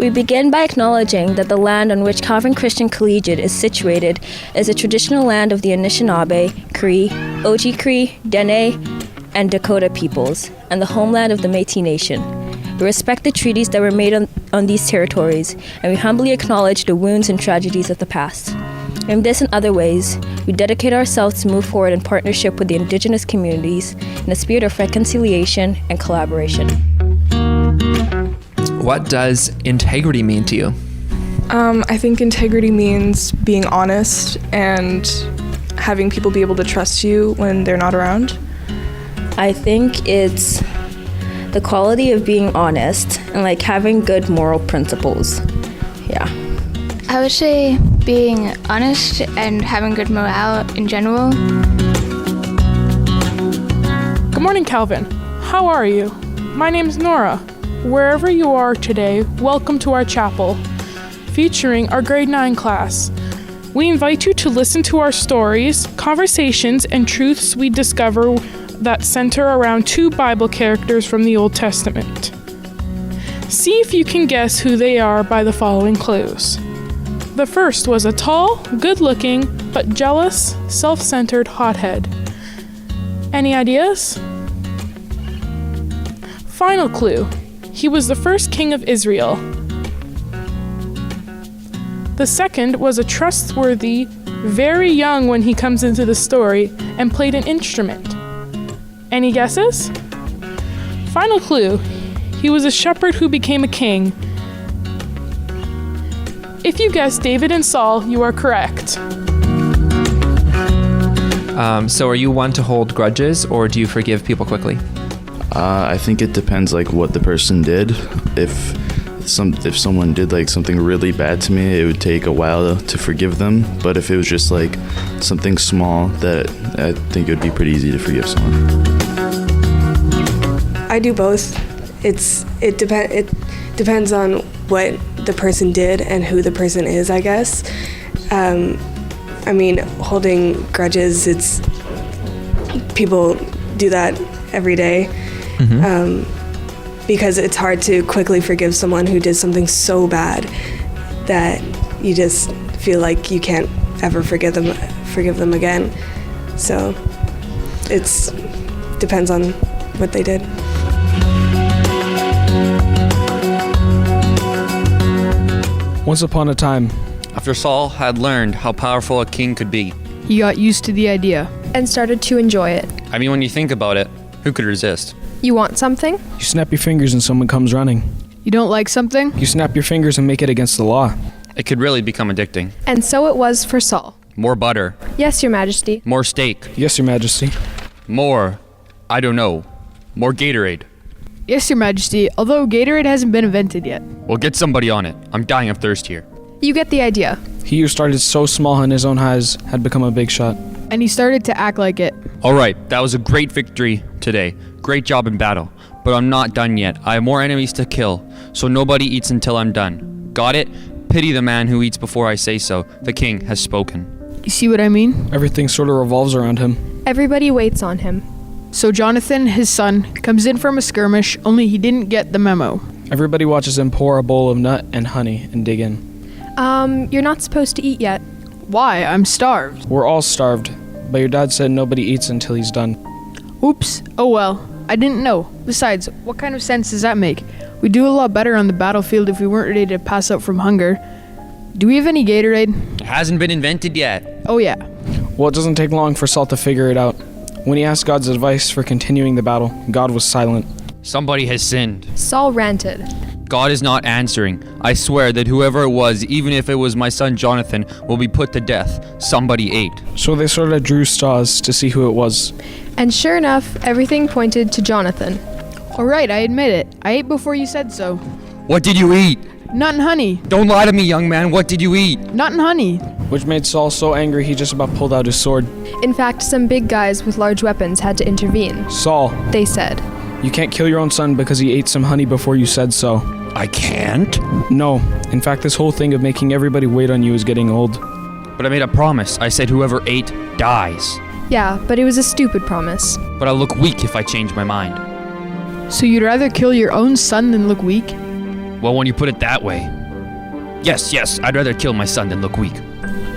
We begin by acknowledging that the land on which Calvin Christian Collegiate is situated is a traditional land of the Anishinaabe, Cree, Oji-Cree, Dene, and Dakota peoples, and the homeland of the Métis Nation. We respect the treaties that were made on these territories, and we humbly acknowledge the wounds and tragedies of the past. In this and other ways, we dedicate ourselves to move forward in partnership with the Indigenous communities in a spirit of reconciliation and collaboration. What does integrity mean to you? I think integrity means being honest and having people be able to trust you when they're not around. I think it's the quality of being honest and like having good moral principles. Yeah. I would say being honest and having good morale in general. Good morning, Calvin. How are you? My name's Nora. Wherever you are today, welcome to our chapel, featuring our grade 9 class. We invite you to listen to our stories, conversations, and truths we discover that center around 2 Bible characters from the Old Testament. See if you can guess who they are by the following clues. The first was a tall, good-looking, but jealous, self-centered hothead. Any ideas? Final clue. He was the first king of Israel. The second was a trustworthy, very young when he comes into the story, and played an instrument. Any guesses? Final clue. He was a shepherd who became a king. If you guessed David and Saul, you are correct. So are you one to hold grudges, or do you forgive people quickly? I think it depends like what the person did. If someone did like something really bad to me, it would take a while to forgive them. But if it was just like something small, that I think it would be pretty easy to forgive someone. I do both. It depends on what the person did and who the person is, I guess. I mean, holding grudges, it's people do that every day. Because it's hard to quickly forgive someone who did something so bad that you just feel like you can't ever forgive them again. So it's depends on what they did. Once upon a time, after Saul had learned how powerful a king could be, he got used to the idea and started to enjoy it. I mean, when you think about it, who could resist? You want something? You snap your fingers and someone comes running. You don't like something? You snap your fingers and make it against the law. It could really become addicting. And so it was for Saul. More butter. Yes, Your Majesty. More steak. Yes, Your Majesty. More, I don't know, more Gatorade. Yes, Your Majesty, although Gatorade hasn't been invented yet. Well, get somebody on it. I'm dying of thirst here. You get the idea. He who started so small in his own eyes had become a big shot. And he started to act like it. All right, that was a great victory today. Great job in battle. But I'm not done yet. I have more enemies to kill, so nobody eats until I'm done. Got it? Pity the man who eats before I say so. The king has spoken. You see what I mean? Everything sort of revolves around him. Everybody waits on him. So Jonathan, his son, comes in from a skirmish, only he didn't get the memo. Everybody watches him pour a bowl of nut and honey and dig in. You're not supposed to eat yet. Why? I'm starved. We're all starved, but your dad said nobody eats until he's done. Oops. Oh well. I didn't know. Besides, what kind of sense does that make? We'd do a lot better on the battlefield if we weren't ready to pass out from hunger. Do we have any Gatorade? It hasn't been invented yet. Oh yeah. Well, it doesn't take long for Saul to figure it out. When he asked God's advice for continuing the battle, God was silent. Somebody has sinned. Saul ranted. God is not answering. I swear that whoever it was, even if it was my son Jonathan, will be put to death. Somebody ate. So they sort of drew straws to see who it was. And sure enough, everything pointed to Jonathan. All right, I admit it. I ate before you said so. What did you eat? Nut and honey. Don't lie to me, young man. What did you eat? Nut and honey. Which made Saul so angry he just about pulled out his sword. In fact, some big guys with large weapons had to intervene. Saul, they said, you can't kill your own son because he ate some honey before you said so. I can't? No. In fact, this whole thing of making everybody wait on you is getting old. But I made a promise. I said whoever ate dies. Yeah, but it was a stupid promise. But I'll look weak if I change my mind. So you'd rather kill your own son than look weak? Well, when you put it that way. Yes, I'd rather kill my son than look weak.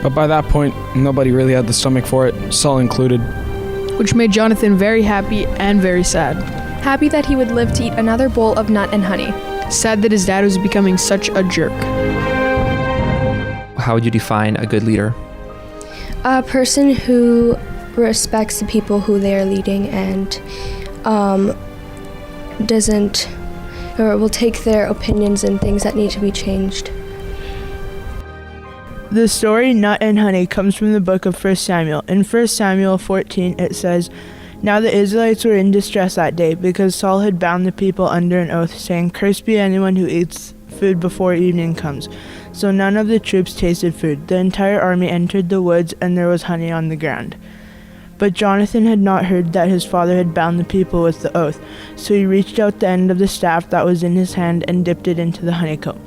But by that point, nobody really had the stomach for it, Saul included. Which made Jonathan very happy and very sad. Happy that he would live to eat another bowl of nut and honey. Sad that his dad was becoming such a jerk. How would you define a good leader? A person who respects the people who they are leading and doesn't, or will take their opinions and things that need to be changed. The story Nut and Honey comes from the book of 1 Samuel. In 1 Samuel 14 it says, "Now the Israelites were in distress that day, because Saul had bound the people under an oath, saying, 'Cursed be anyone who eats food before evening comes.' So none of the troops tasted food. The entire army entered the woods, and there was honey on the ground. But Jonathan had not heard that his father had bound the people with the oath. So he reached out the end of the staff that was in his hand and dipped it into the honeycomb.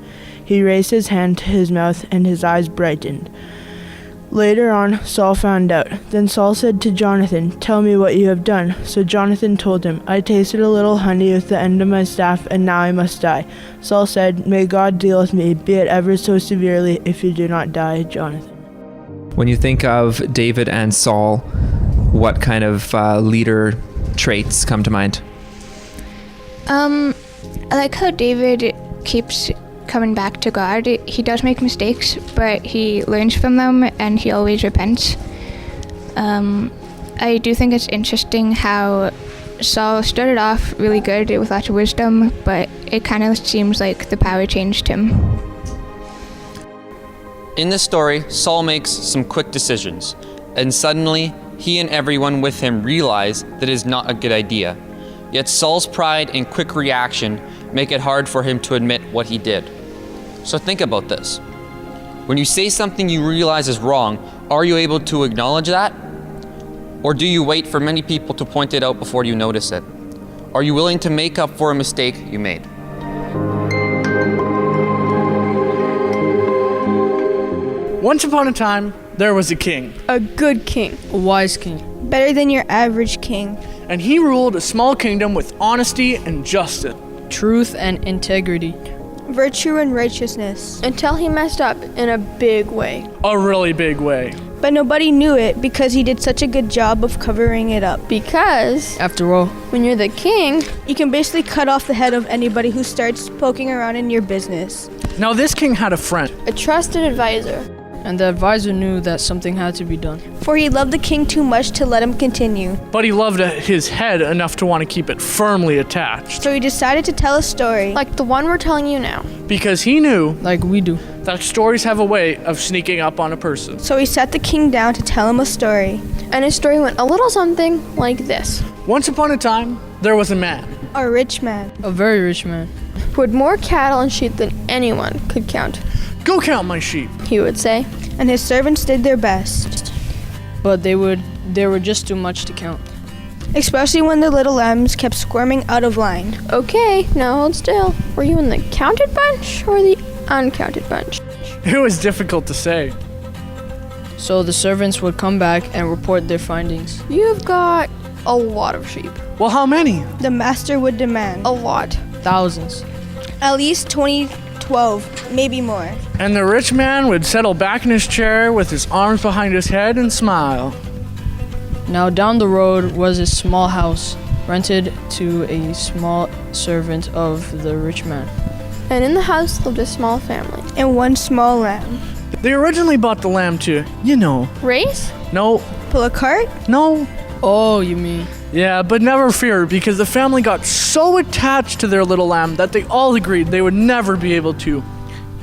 He raised his hand to his mouth, and his eyes brightened. Later on, Saul found out. Then Saul said to Jonathan, 'Tell me what you have done.' So Jonathan told him, 'I tasted a little honey with the end of my staff, and now I must die.' Saul said, 'May God deal with me, be it ever so severely, if you do not die, Jonathan.'" When you think of David and Saul, what kind of leader traits come to mind? I like how David keeps coming back to God. He does make mistakes, but he learns from them and he always repents. I do think it's interesting how Saul started off really good with lots of wisdom, but it kind of seems like the power changed him. In this story, Saul makes some quick decisions, and suddenly he and everyone with him realize that it is not a good idea. Yet Saul's pride and quick reaction make it hard for him to admit what he did. So think about this. When you say something you realize is wrong, are you able to acknowledge that? Or do you wait for many people to point it out before you notice it? Are you willing to make up for a mistake you made? Once upon a time, there was a king. A good king. A wise king. Better than your average king. And he ruled a small kingdom with honesty and justice. Truth and integrity. Virtue and righteousness. Until he messed up in a big way. A really big way. But nobody knew it because he did such a good job of covering it up. Because, after all, when you're the king, you can basically cut off the head of anybody who starts poking around in your business. Now this king had a friend. A trusted advisor. And the advisor knew that something had to be done. For he loved the king too much to let him continue. But he loved his head enough to want to keep it firmly attached. So he decided to tell a story. Like the one we're telling you now. Because he knew, like we do, that stories have a way of sneaking up on a person. So he sat the king down to tell him a story. And his story went a little something like this. Once upon a time, there was a man. A rich man. A very rich man. Who had more cattle and sheep than anyone could count. "Go count my sheep," he would say. And his servants did their best. But they were just too much to count. Especially when the little lambs kept squirming out of line. Okay, now hold still. Were you in the counted bunch or the uncounted bunch? It was difficult to say. So the servants would come back and report their findings. You've got a lot of sheep. Well, how many? The master would demand. A lot. Thousands. At least 12, maybe more. And the rich man would settle back in his chair with his arms behind his head and smile. Now down the road was a small house, rented to a small servant of the rich man. And in the house lived a small family. And one small lamb. They originally bought the lamb to, race? No. Pull a cart? No. Oh, you mean? Yeah, but never fear, because the family got so attached to their little lamb that they all agreed they would never be able to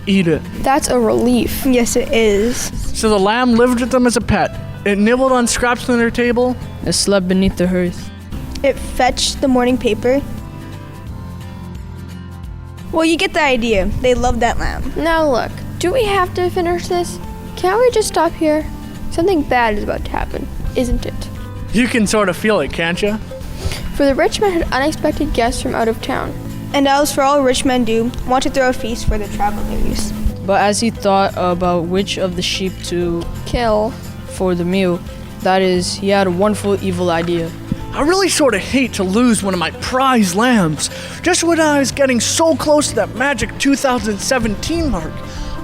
eat it. That's a relief. Yes, it is. So the lamb lived with them as a pet. It nibbled on scraps on their table. It slept beneath the hearth. It fetched the morning paper. Well, you get the idea. They loved that lamb. Now look, do we have to finish this? Can't we just stop here? Something bad is about to happen, isn't it? You can sort of feel it, can't you? For the rich man had unexpected guests from out of town. And as for all rich men do, want to throw a feast for the travelers. But as he thought about which of the sheep to kill for the meal, that is, he had a wonderful evil idea. I really sort of hate to lose one of my prize lambs, just when I was getting so close to that magic 2017 mark.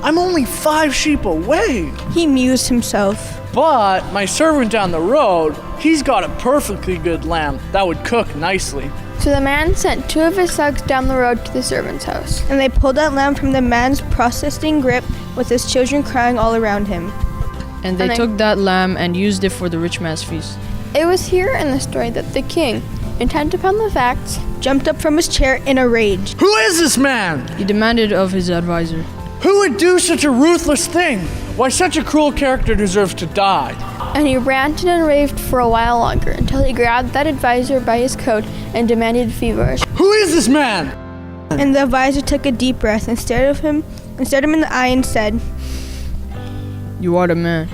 I'm only 5 sheep away. He mused himself. But my servant down the road, he's got a perfectly good lamb that would cook nicely. So the man sent 2 of his thugs down the road to the servant's house. And they pulled that lamb from the man's processing grip with his children crying all around him. And they took that lamb and used it for the rich man's feast. It was here in the story that the king, intent upon the facts, jumped up from his chair in a rage. Who is this man? He demanded of his advisor. Who would do such a ruthless thing? Why, such a cruel character deserves to die. And he ranted and raved for a while longer until he grabbed that advisor by his coat and demanded feverish, Who is this man? And the advisor took a deep breath and stared him in the eye and said, You are the man.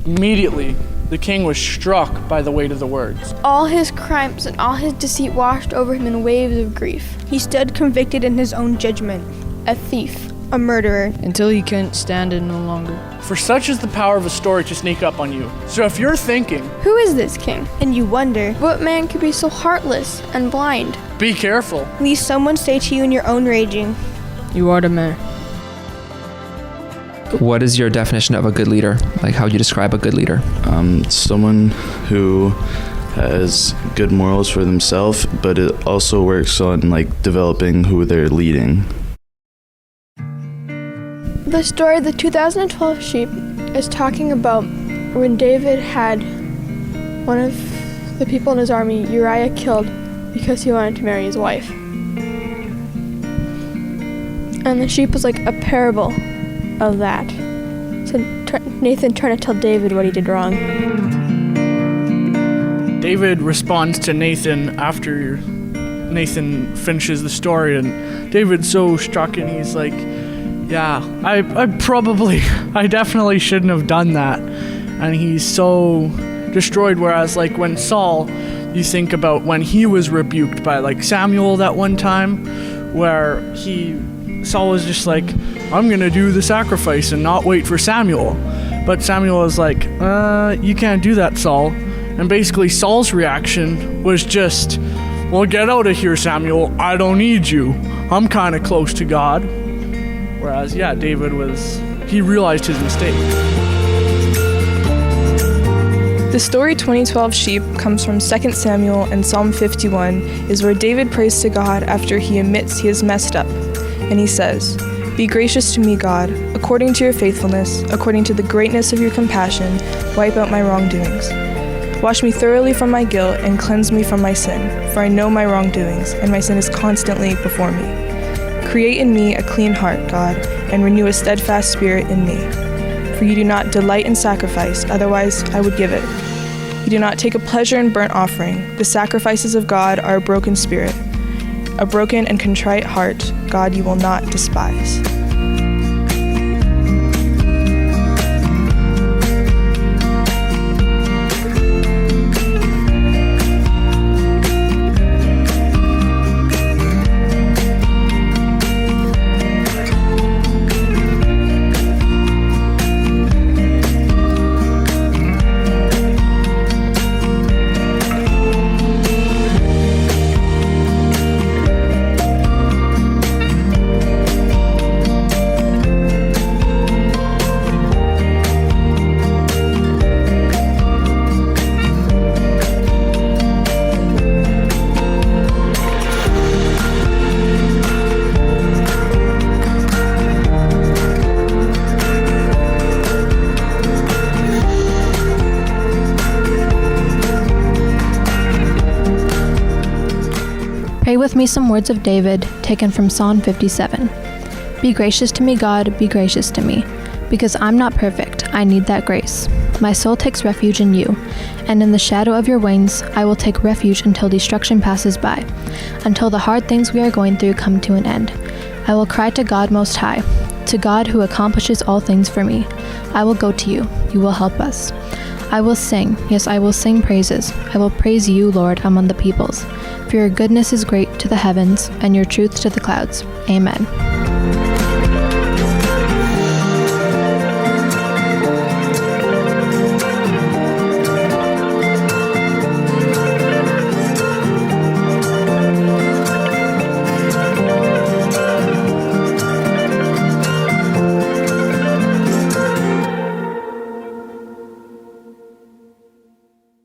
Immediately, the king was struck by the weight of the words. All his crimes and all his deceit washed over him in waves of grief. He stood convicted in his own judgment, a thief, a murderer, until he couldn't stand it no longer. For such is the power of a story to sneak up on you. So if you're thinking, who is this king? And you wonder, what man could be so heartless and blind? Be careful. Lest someone say to you in your own raging, You are the man. What is your definition of a good leader? Like, how would you describe a good leader? Someone who has good morals for themselves, but it also works on like developing who they're leading. The story of the 2012 sheep is talking about when David had one of the people in his army, Uriah, killed because he wanted to marry his wife. And the sheep was like a parable of that. So Nathan trying to tell David what he did wrong. David responds to Nathan after Nathan finishes the story, and David's so struck and he's like, yeah, I definitely shouldn't have done that. And he's so destroyed, whereas like when Saul, you think about when he was rebuked by like Samuel that one time, where Saul was just like, I'm gonna do the sacrifice and not wait for Samuel. But Samuel was like, you can't do that, Saul. And basically Saul's reaction was just, well, get out of here, Samuel. I don't need you. I'm kind of close to God. Whereas, yeah, David he realized his mistake. The story 2012 sheep comes from 2 Samuel, and Psalm 51 is where David prays to God after he admits he has messed up. And he says, Be gracious to me, God, according to your faithfulness, according to the greatness of your compassion, wipe out my wrongdoings. Wash me thoroughly from my guilt and cleanse me from my sin, for I know my wrongdoings, and my sin is constantly before me. Create in me a clean heart, God, and renew a steadfast spirit in me. For you do not delight in sacrifice, otherwise I would give it. You do not take a pleasure in burnt offering. The sacrifices of God are a broken spirit. A broken and contrite heart, God, you will not despise. Pray with me some words of David, taken from Psalm 57. Be gracious to me, God, be gracious to me. Because I'm not perfect, I need that grace. My soul takes refuge in you, and in the shadow of your wings I will take refuge until destruction passes by, until the hard things we are going through come to an end. I will cry to God Most High, to God who accomplishes all things for me. I will go to you, you will help us. I will sing, yes, I will sing praises. I will praise you, Lord, among the peoples. For your goodness is great to the heavens, and your truth to the clouds. Amen.